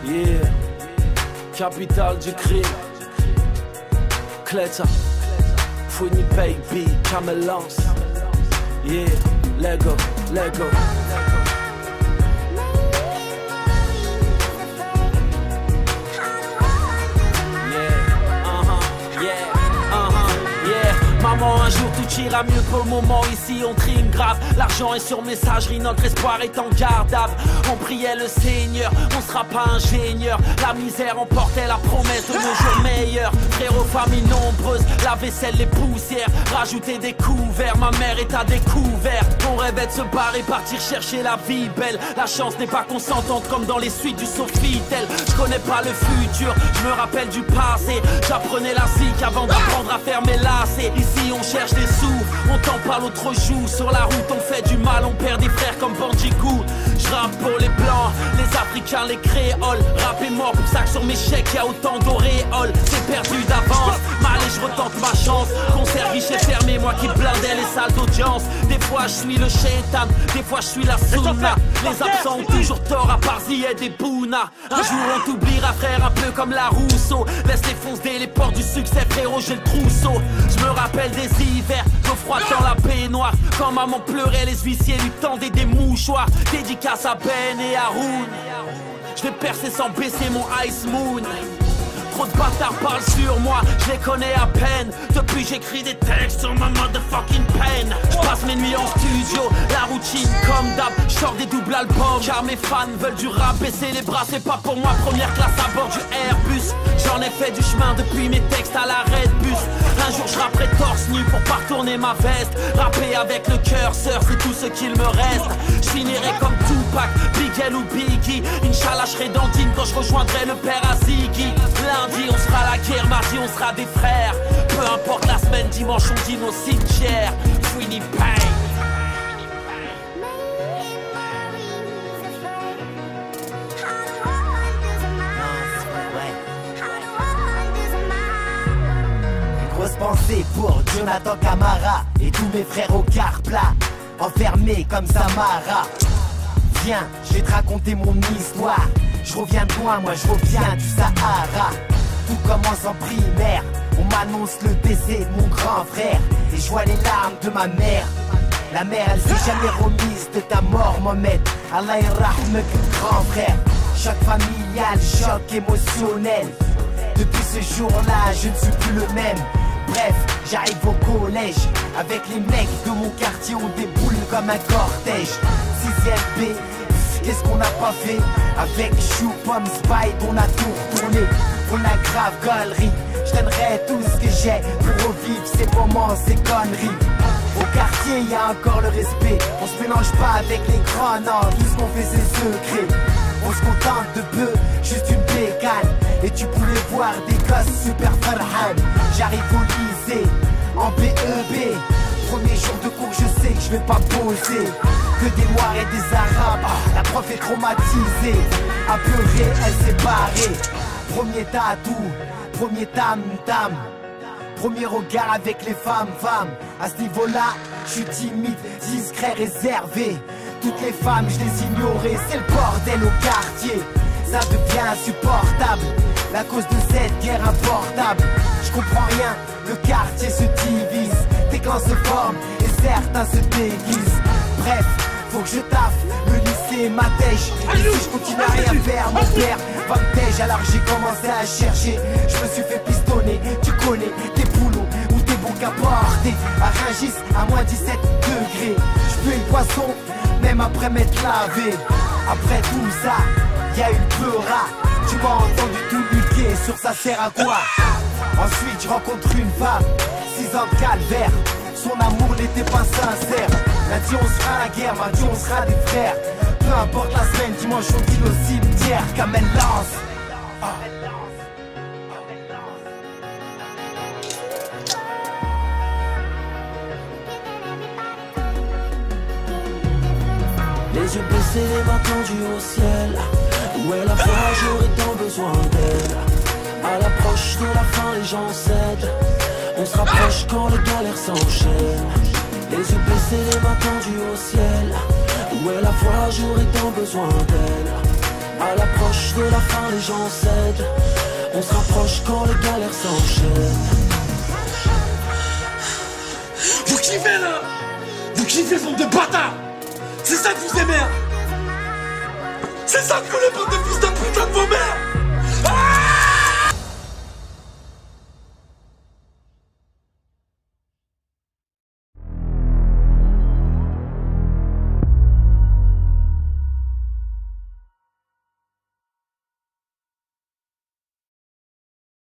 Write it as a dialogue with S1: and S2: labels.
S1: Yeah, capitale du crime. Kleta, Funny Baby, Camelance. Yeah, Lego, Lego. Maman, un jour tout ira mieux, pour le moment ici on trime grave. L'argent est sur messagerie, notre espoir est en gardable. On priait le Seigneur, on sera pas ingénieur. La misère emportait la promesse de nos jours meilleurs. Frérot, famille nombreuse, la vaisselle, les poussières. Rajouter des couverts, ma mère est à découvert. On rêvait de se barrer, partir chercher la vie belle. La chance n'est pas consentante comme dans les suites du Sofitel. Je connais pas le futur, je me rappelle du passé. J'apprenais la zik avant d'apprendre à faire mes lacets. Ici on cherche des sous, on t'en parle l'autre jour. Sur la route on fait du mal, on perd des frères comme Bandicou. Je rappe pour les blancs, les africains, les créoles. Rap est mort, pour ça que sur mes chèques y'a autant d'auréoles. C'est perdu d'avance, mal et je retente ma chance. Concert guichet fermé, moi qui blindais les salles d'audience. Des fois je suis le shaitan, des fois je suis la sunna. Les absents ont toujours tort à part Ziyed et Bouna. Un jour on t'oubliera frère, un peu comme la Rousseau. Laisse les foncer les portes du succès frérot, j'ai le trousseau. Je me rappelle des hivers, l'eau froide dans la baignoire. Quand maman pleurait, les huissiers lui tendaient des mouchoirs. Dédicace à Ben et à Haroun. Je vais percer sans baisser mon Ice Moon. Trop de bâtards parlent sur moi, je les connais à peine. Depuis j'écris des textes sur ma motherfucking pen. Je passe mes nuits en studio, la routine comme d'hab. Je sors des doubles albums, car mes fans veulent du rap. Baisser les bras c'est pas pour moi, première classe à bord du Airbus. J'en ai fait du chemin depuis mes textes à l'arrêt de bus. Un jour je rapperai torse nu pour pas retourner ma veste. Rapper avec le cœur, sœur, c'est tout ce qu'il me reste. Je finirai comme Tupac, Big L ou Biggie. Inch'Allah je serai dans Dine quand je rejoindrai le père à Ziggy. Lundi on sera à la guerre, mardi on sera des frères. Peu importe la semaine, dimanche on dîne au cimetière. Winnie Payne.
S2: Grosse pensée pour Jonathan Camara et tous mes frères au quart plat, enfermés comme Samara. Viens, je vais te raconter mon histoire. Je reviens de loin, moi je reviens du Sahara. Tout commence en primaire, on m'annonce le décès de mon grand frère. Et je vois les larmes de ma mère. La mère elle s'est jamais remise de ta mort Mohamed. Allah yarahmek grand frère. Choc familial, choc émotionnel. Depuis ce jour-là je ne suis plus le même. Bref, j'arrive au collège. Avec les mecs de mon quartier on déboule comme un cortège. 6ème B, qu'est-ce qu'on n'a pas fait? Avec Chou, Pomme, Spide, on a tout retourné. On a grave galerie. Je donnerai tout ce que j'ai pour revivre ces moments, ces conneries. Au quartier, y a encore le respect. On se mélange pas avec les grands, non. Tout ce qu'on fait, c'est secret. On se contente de peu, juste une bécane. Et tu pouvais voir des gosses super farhan. J'arrive au lycée, en BEB. Premier jour de cours, je sais que je vais pas poser. Que des noirs et des arabes, la prof est traumatisée. Apeurée, elle s'est barrée. Premier tatou, premier tam-tam. Premier regard avec les femmes. À ce niveau-là, je suis timide, discret, réservé. Toutes les femmes, je les ignorais, c'est le bordel au quartier. Ça devient insupportable, la cause de cette guerre importable. Je comprends rien, le quartier se divise. Des clans se forment et certains se déguisent. Bref, faut que je taffe, le lycée m'attèche. Et si je continue à rien faire, mon père va me tèche. Alors j'ai commencé à chercher, je me suis fait pistonner. Tu connais tes boulots ou tes bons qu'à porter. À Rungis, à moins 17 degrés. Je pue le poisson, même après m'être lavé. Après tout ça, y'a eu le pleura. Tu m'as entendu tout niquer, sur ça sert à quoi? Ensuite je rencontre une femme, 6 ans de calvaire. Son amour n'était pas sincère. Lundi on sera à la guerre, mardi on sera des frères. Peu importe la semaine, dimanche on dîne au cimetière. Kamel lance.
S1: Les Les yeux baissés, les mains tendues au ciel. Où est la foi, j'aurais tant besoin d'elle. À l'approche de la fin, les gens cèdent. On se rapproche quand les galères s'enchaînent. Les yeux baissés, les mains tendues au ciel. Où est la foi, j'aurais tant besoin d'elle. À l'approche de la fin, les gens cèdent. On se rapproche quand les galères s'enchaînent.
S3: Vous kiffez là? Vous kiffez, bande de bâtards? C'est ça que vous aimez? C'est ça que vous les bandes de fils de putain de vos mères?